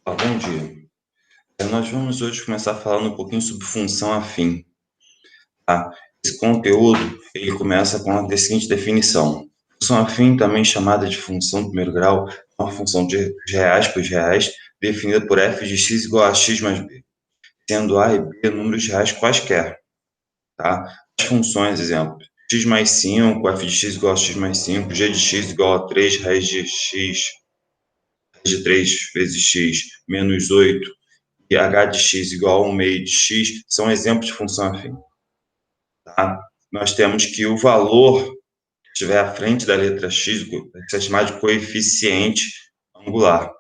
Bom dia. Nós vamos hoje começar falando um pouquinho sobre função afim, tá? Esse conteúdo, ele começa com a seguinte definição. Função afim, também chamada de função de primeiro grau, é uma função de reais por reais, definida por f de x igual a x mais b, sendo a e b números reais quaisquer, tá? As funções, exemplo, x mais 5, f de x igual a x mais 5, g de x igual a 3 raiz de x, raiz de 3 vezes x, menos 8, e h de x igual a 1 meio de x, são exemplos de função afim. Tá? Nós temos que o valor que estiver à frente da letra x é chamado de coeficiente angular.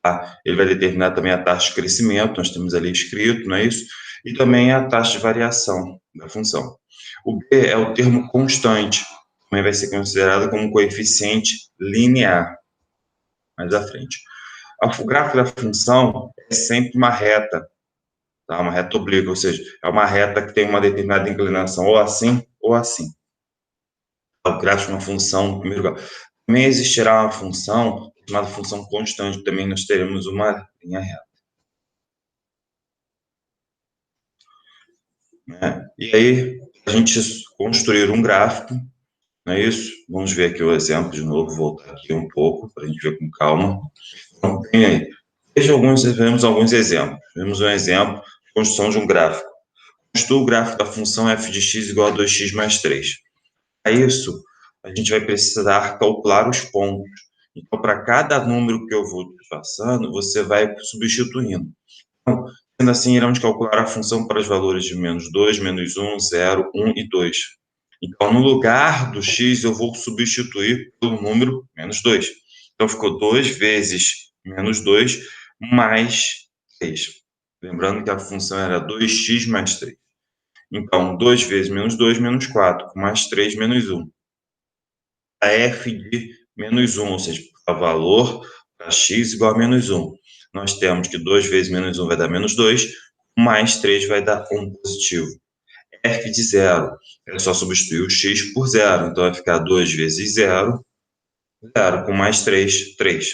Tá? Ele vai determinar também a taxa de crescimento, nós temos ali escrito, não é isso? E também a taxa de variação da função. O b é o termo constante, também vai ser considerado como coeficiente linear, mais à frente. O gráfico da função é sempre uma reta, tá? Uma reta oblíqua, ou seja, é uma reta que tem uma determinada inclinação ou assim ou assim. O gráfico de uma função no primeiro grau. Também existirá uma função chamada função constante, também nós teremos uma linha reta. Né? E aí, a gente construir um gráfico, não é isso? Vamos ver aqui o exemplo de novo, voltar aqui um pouco, para a gente ver com calma. Então, tem aí. Vemos alguns exemplos. Vemos um exemplo de construção de um gráfico. Construa o gráfico da função f de x igual a 2x mais 3. Para isso, a gente vai precisar calcular os pontos. Então, para cada número que eu vou te passando, você vai substituindo. Então, sendo assim, iremos calcular a função para os valores de menos 2, menos 1, 0, 1 e 2. Então, no lugar do x, eu vou substituir pelo número menos 2. Então, ficou 2 vezes menos 2 mais 3. Lembrando que a função era 2x mais 3. Então, 2 vezes menos 4, mais 3 menos 1. A f de menos 1, ou seja, o valor para x igual a menos 1. Nós temos que 2 vezes menos 1 vai dar menos 2, mais 3 vai dar 1 positivo. F de 0, é só substituir o x por 0, então vai ficar 2 vezes 0, 0, com mais 3, 3.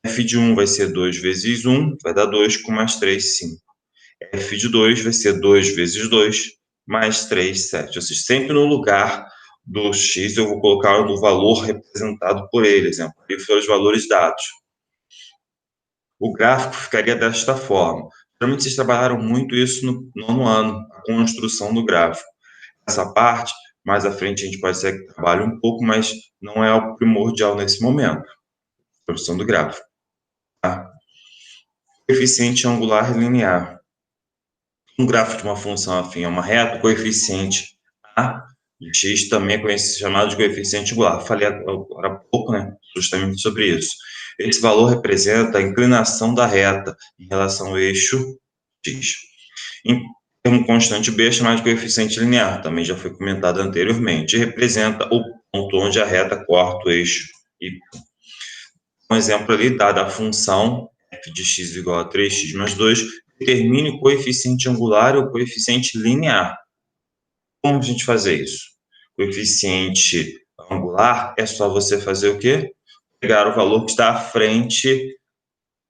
F de 1 vai ser 2 vezes 1, vai dar 2, com mais 3, 5. F de 2 vai ser 2 vezes 2, mais 3, 7. Ou seja, sempre no lugar do x eu vou colocar o valor representado por ele, exemplo, ali foram os valores dados. O gráfico ficaria desta forma. Geralmente vocês trabalharam muito isso no nono ano, a construção do gráfico. Essa parte, mais à frente a gente pode ser que trabalhe um pouco, mas não é o primordial nesse momento. A construção do gráfico. Tá? Coeficiente angular linear. Um gráfico de uma função afim a uma reta, o coeficiente a de x também é chamado de coeficiente angular. Falei agora há pouco, né, justamente sobre isso. Esse valor representa a inclinação da reta em relação ao eixo x. Em termo constante b é chamado de coeficiente linear, também já foi comentado anteriormente, e representa o ponto onde a reta corta o eixo y. Um exemplo ali, dada a função f de x igual a 3x mais 2, determine o coeficiente angular e o coeficiente linear. Como a gente fazer isso? Coeficiente angular é só você fazer o quê? Pegar o valor que está à frente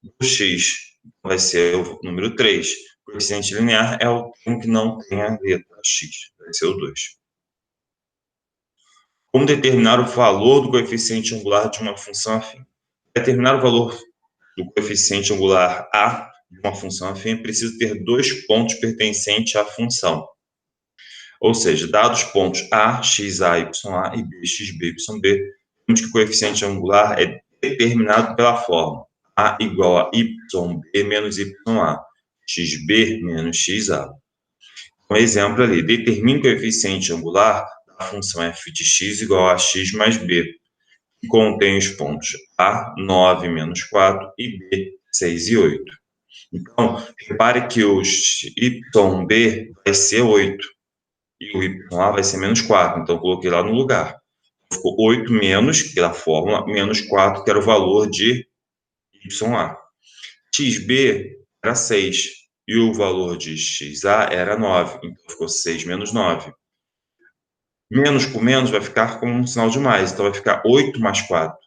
do x. Vai ser o número 3. O coeficiente linear é o termo que não tem a letra x. Vai ser o 2. Como determinar o valor do coeficiente angular de uma função afim? Determinar o valor do coeficiente angular a de uma função afim é preciso ter dois pontos pertencentes à função. Ou seja, dados os pontos a, x, a, y, a e b, x, b, y, b, temos que o coeficiente angular é determinado pela fórmula a igual a y, b menos y, a, xb menos xa. Um exemplo ali, determine o coeficiente angular da função f de x igual a x mais b, que contém os pontos a, 9 menos 4 e b, 6 e 8. Então, repare que o yb vai ser 8 e o YA vai ser menos 4, então eu coloquei lá no lugar. Ficou 8 menos, que é a fórmula, menos 4, que era o valor de YA. XB era 6, e o valor de XA era 9, então ficou 6 menos 9. Menos com menos vai ficar com um sinal de mais, então vai ficar 8 mais 4.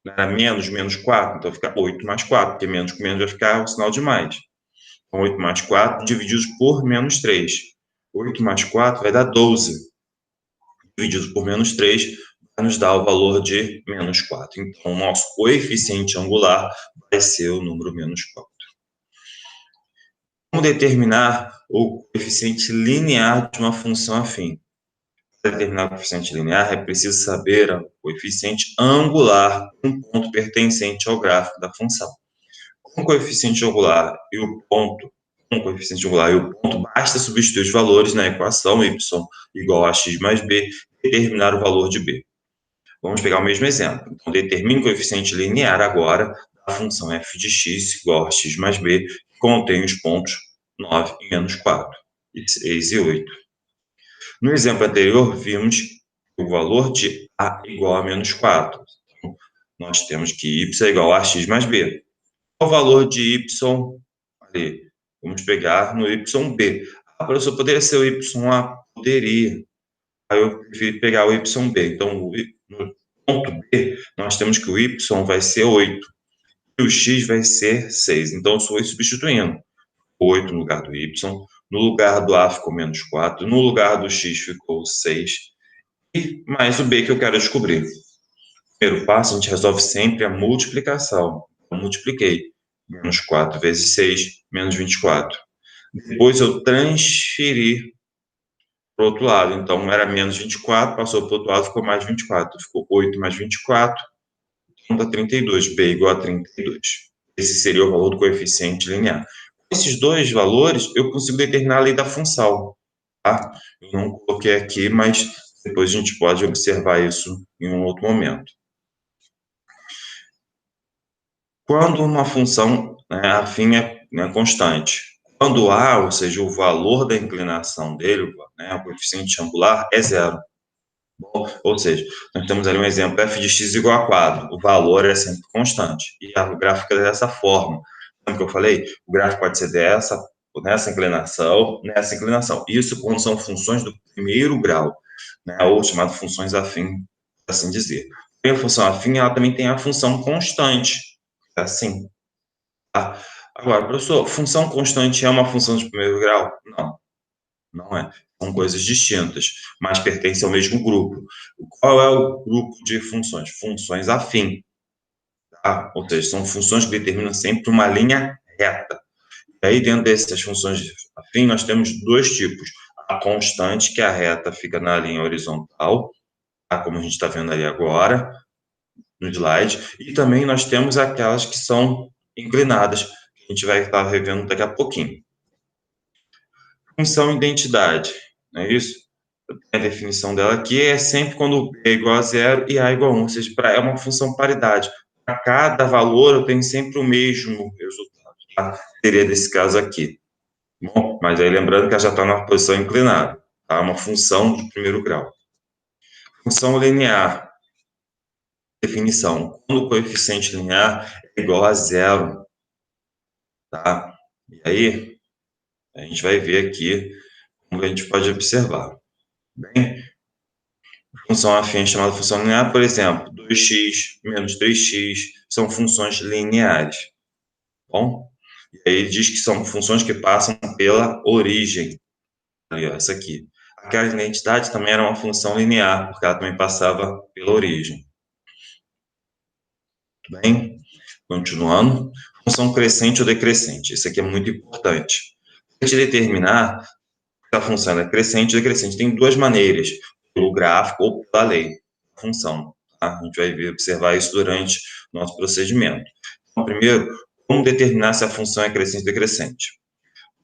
Era menos 4, então fica 8 mais 4, porque menos com menos vai ficar o sinal de mais. Então, 8 mais 4 divididos por menos 3. 8 mais 4 vai dar 12. Dividido por menos 3 vai nos dar o valor de menos 4. Então, o nosso coeficiente angular vai ser o número menos 4. Como determinar o coeficiente linear de uma função afim? Para determinar o coeficiente linear, é preciso saber o coeficiente angular de um ponto pertencente ao gráfico da função. Com o coeficiente angular e o ponto, basta substituir os valores na equação y igual a x mais b e determinar o valor de b. Vamos pegar o mesmo exemplo. Então, determine o coeficiente linear agora da função f de x igual a x mais b, que contém os pontos 9 e menos 4, e 6 e 8. No exemplo anterior, vimos que o valor de a igual a menos 4. Então, nós temos que y é igual a x mais b. Qual o valor de y ali? Vamos pegar no yb. Ah, professor, poderia ser o ya? Poderia. Aí eu prefiro pegar o yb. Então, no ponto B, nós temos que o y vai ser 8 e o x vai ser 6. Então, eu estou substituindo 8 no lugar do y, no lugar do a ficou menos 4, no lugar do x ficou 6, e mais o b que eu quero descobrir. Primeiro passo, a gente resolve sempre a multiplicação. Eu multipliquei. Menos 4 vezes 6, menos 24. Depois eu transferi para o outro lado. Então, era menos 24, passou para o outro lado, ficou mais 24. Ficou 8 mais 24, então dá 32. B igual a 32. Esse seria o valor do coeficiente linear. Com esses dois valores, eu consigo determinar a lei da função. Tá? Eu não coloquei aqui, mas depois a gente pode observar isso em um outro momento. Quando uma função afim é constante, quando A, ou seja, o valor da inclinação dele, o coeficiente angular, é zero. Bom, ou seja, nós temos ali um exemplo, f de x igual a 4, o valor é sempre constante, e o gráfico é dessa forma. Lembra que eu falei? O gráfico pode ser nessa inclinação. Isso quando são funções do primeiro grau, ou chamado funções afim, por assim dizer. E a função afim, ela também tem a função constante, assim. Tá? Agora, professor, função constante é uma função de primeiro grau? Não, não é. São coisas distintas, mas pertencem ao mesmo grupo. Qual é o grupo de funções? Funções afim. Tá? Ou seja, são funções que determinam sempre uma linha reta. E aí, dentro dessas funções afim, nós temos dois tipos. A constante, que a reta fica na linha horizontal, tá? Como a gente está vendo ali agora, no slide, e também nós temos aquelas que são inclinadas, que a gente vai estar revendo daqui a pouquinho. Função identidade, não é isso? A definição dela aqui é sempre quando B é igual a zero e A igual a 1, ou seja, é uma função paridade. Para cada valor eu tenho sempre o mesmo resultado, tá? Seria desse caso aqui. Bom, mas aí lembrando que ela já está na posição inclinada, tá? Uma função de primeiro grau. Função linear. Definição. Quando o coeficiente linear é igual a zero, tá? E aí, a gente vai ver aqui como a gente pode observar. Bem, função afim chamada função linear, por exemplo, 2x menos 3x são funções lineares. Bom, e aí ele diz que são funções que passam pela origem. Ali, ó, essa aqui. Aquela identidade também era uma função linear, porque ela também passava pela origem. Tudo bem? Continuando. Função crescente ou decrescente. Isso aqui é muito importante. Para a gente determinar se a função é crescente ou decrescente, tem duas maneiras, pelo gráfico ou pela lei da função. Tá? A gente vai observar isso durante o nosso procedimento. Então, primeiro, como determinar se a função é crescente ou decrescente?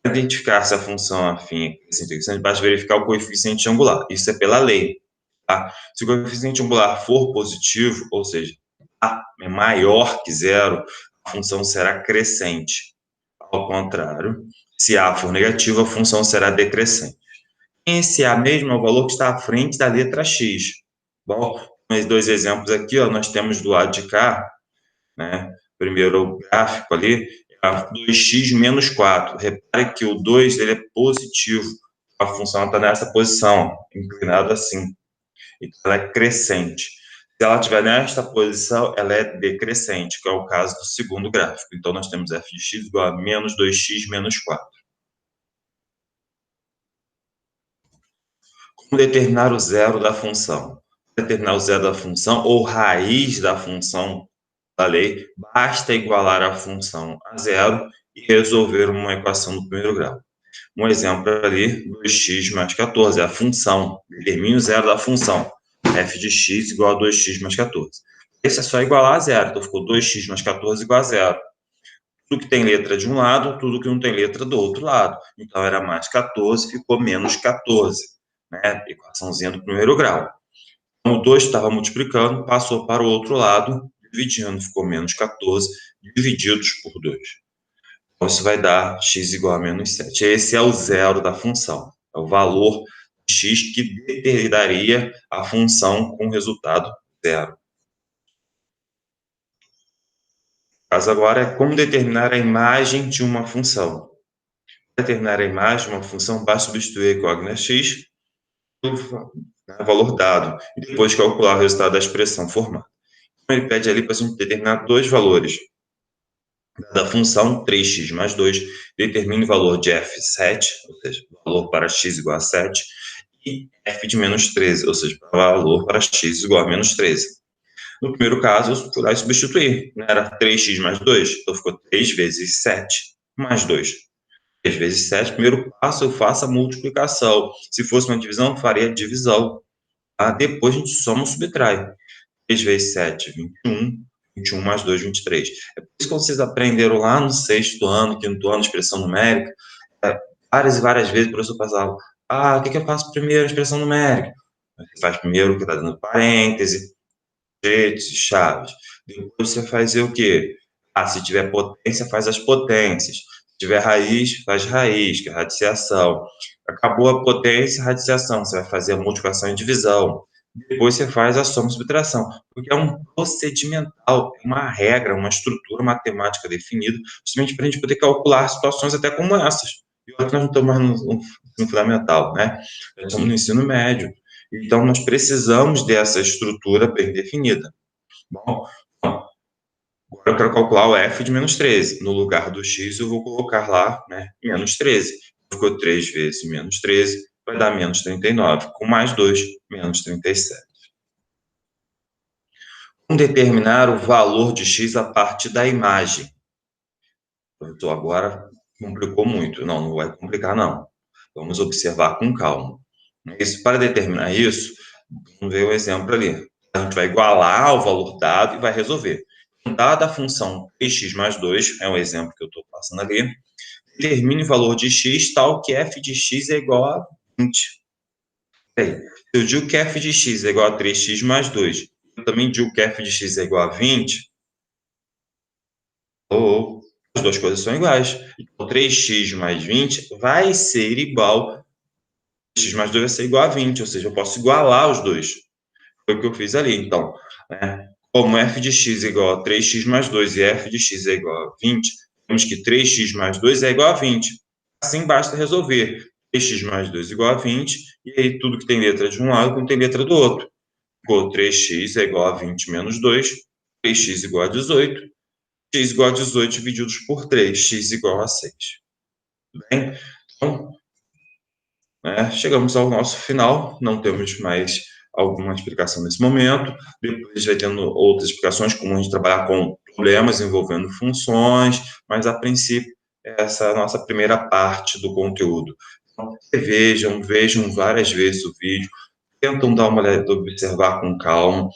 Para identificar se a função afim é crescente ou decrescente, basta verificar o coeficiente angular. Isso é pela lei. Tá? Se o coeficiente angular for positivo, ou seja, A é maior que zero, a função será crescente. Ao contrário, se A for negativo, a função será decrescente. Esse A mesmo é o valor que está à frente da letra X. Bom, esses dois exemplos aqui, ó, nós temos do lado de cá, primeiro o gráfico ali, é 2x menos 4. Repare que o 2 ele é positivo. A função está nessa posição, inclinada assim. Então, ela é crescente. Se ela estiver nesta posição, ela é decrescente, que é o caso do segundo gráfico. Então, nós temos f de x igual a menos 2x menos 4. Como determinar o zero da função? Determinar o zero da função ou raiz da função da lei, basta igualar a função a zero e resolver uma equação do primeiro grau. Um exemplo ali, 2x mais 14, é a função. Determine o zero da função. F de x igual a 2x mais 14. Esse é só igualar a zero, então ficou 2x mais 14 igual a zero. Tudo que tem letra de um lado, tudo que não tem letra do outro lado. Então, era mais 14, ficou menos 14. Né? Equaçãozinha do primeiro grau. Então, o 2 estava multiplicando, passou para o outro lado, dividindo, ficou menos 14, divididos por 2. Então, isso vai dar x igual a menos 7. Esse é o zero da função. É o valor de x que determinaria a função com resultado zero. O caso agora é como determinar a imagem de uma função. Para determinar a imagem de uma função, basta substituir a incógnita x pelo valor dado e depois calcular o resultado da expressão formada. Então, ele pede ali para a gente determinar dois valores. Da função 3x mais 2, determine o valor de f7, ou seja, valor para x igual a 7, e f de menos 13, ou seja, valor para x igual a menos 13. No primeiro caso, eu fui lá e substituí, né? Era 3x mais 2, então ficou 3 vezes 7 mais 2. 3 vezes 7, primeiro passo eu faço a multiplicação. Se fosse uma divisão, eu faria a divisão. Depois a gente soma ou subtrai. 3 vezes 7, 21. 21 mais 2, 23. É por isso que vocês aprenderam lá no sexto ano, quinto ano, expressão numérica, várias e várias vezes o professor passava, o que eu faço primeiro? Expressão numérica. Você faz primeiro o que está dando parêntese, jeito, chaves. Depois você faz o quê? Se tiver potência, faz as potências. Se tiver raiz, faz raiz, que é a radiciação. Acabou a potência, radiciação. Você vai fazer a multiplicação e divisão. Depois você faz a soma e subtração. Porque é um procedimental, é uma regra, uma estrutura matemática definida, justamente para a gente poder calcular situações até como essas. E olha que nós não estamos mais no fundamental, né? Nós estamos no ensino médio. Então, nós precisamos dessa estrutura bem definida. Bom, agora eu quero calcular o f de menos 13. No lugar do x, eu vou colocar lá, né, menos 13. Ficou 3 vezes menos 13, vai dar menos 39. Com mais 2, menos 37. Vamos determinar o valor de x a partir da imagem. Então, agora complicou muito. Não vai complicar, não. Vamos observar com calma. Para determinar isso, vamos ver o exemplo ali. A gente vai igualar o valor dado e vai resolver. Dada a função 3x mais 2, é um exemplo que eu estou passando ali, determine o valor de x tal que f de x é igual a 20. Se eu digo que f de x é igual a 3x mais 2, eu também digo que f de x é igual a 20, as duas coisas são iguais. Então, 3x mais 20 vai ser igual, 3x mais 2 vai ser igual a 20, ou seja, eu posso igualar os dois. Foi o que eu fiz ali. Então, né, como f de x é igual a 3x mais 2 e f de x é igual a 20, temos que 3x mais 2 é igual a 20. Assim, basta resolver. 3x mais 2 é igual a 20, e aí tudo que tem letra de um lado não tem letra do outro. Ficou 3x é igual a 20 menos 2, 3x igual a 18, x igual a 18 divididos por 3, x igual a 6. Bem, então, chegamos ao nosso final, não temos mais alguma explicação nesse momento, depois vai tendo outras explicações, como a gente trabalhar com problemas envolvendo funções, mas a princípio essa é a nossa primeira parte do conteúdo. Então, vejam várias vezes o vídeo, tentam dar uma olhada, observar com calma,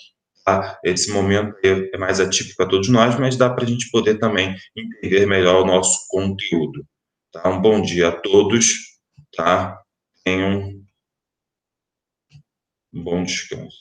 tá? Esse momento é mais atípico para todos nós, mas dá para a gente poder também entender melhor o nosso conteúdo. Tá? Um bom dia a todos, tá? Tenham um bom descanso.